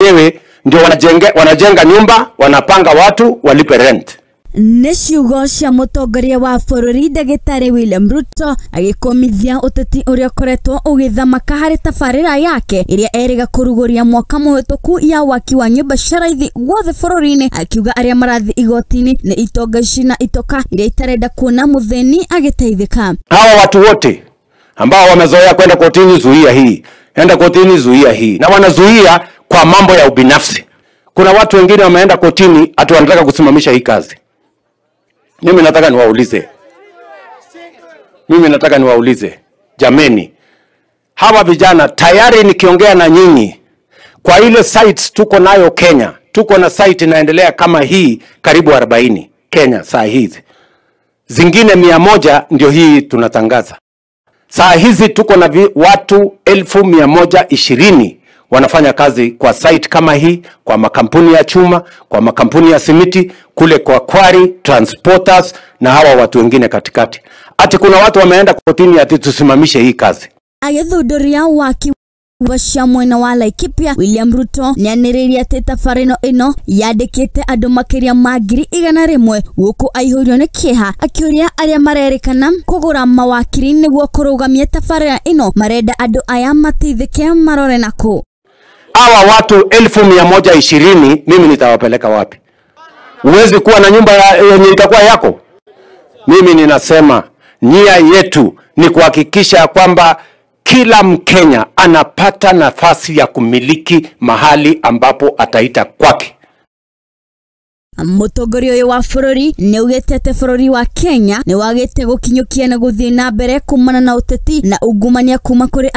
wenyewe ndio wanajenga nyumba, wanapanga watu walipe rent. Neshiugo cia mutongoria wa bururi Ndagĩtarĩ William Ruto agikomithia uteti uria koretwo ugithamaka hari tabarĩra yake iria eriga kuruguria mwaka muhituku ya waki wa nyumba cia raithi guothe bururi-ini, akiuga aria marathi igoti-ini ni itonga ici na itoka iria itarenda kuona mutheni agiteithika. Hawa watu wote ambao wamezoea kwenda kotini, zuia hii, enda kotini, zuia hii, na wanazuia kwa mambo ya ubinafsi. Kuna watu wengine wameenda kotini ati wanataka kusimamisha hii kazi. Mimi nataka niwaulize, jameni, hawa vijana tayari nikiongea na nyinyi kwa ile sites tuko nayo Kenya, tuko na site inaendelea kama hii karibu 40 Kenya saa hizi. Zingine 100 ndio hii tunatangaza. Saa hizi tuko na watu 1120 wanafanya kazi kwa site kama hii, kwa makampuni ya chuma, kwa makampuni ya simiti, kule kwa quarry, transporters na hawa watu wengine katikati. Ati kuna watu wameenda kotini ati tusimamishe hii kazi. Agithunduria waki wa mwena wa Laikipia, William Ruto nianiriria ati tabarĩra ino yandĩkĩte andũ makiria ma 100,000 guku aihũrio ni kĩeha, akiuria aria marerikana kugura mawakiri niguo kurugamia tabarĩra ino marenda andũ aya mateithĩke marore naku. Hawa watu 1120 mimi nitawapeleka wapi? Uwezi kuwa na nyumba yenye itakuwa yako. Mimi ninasema nia yetu ni kuhakikisha kwamba kila Mkenya anapata nafasi ya kumiliki mahali ambapo ataita kwake. Mutongoria uyu wa bururi ni ugite ati bururi wa Kenya ni wagite gukinyukia na guthii na mbere kumana na uteti na ungumania kuma kuri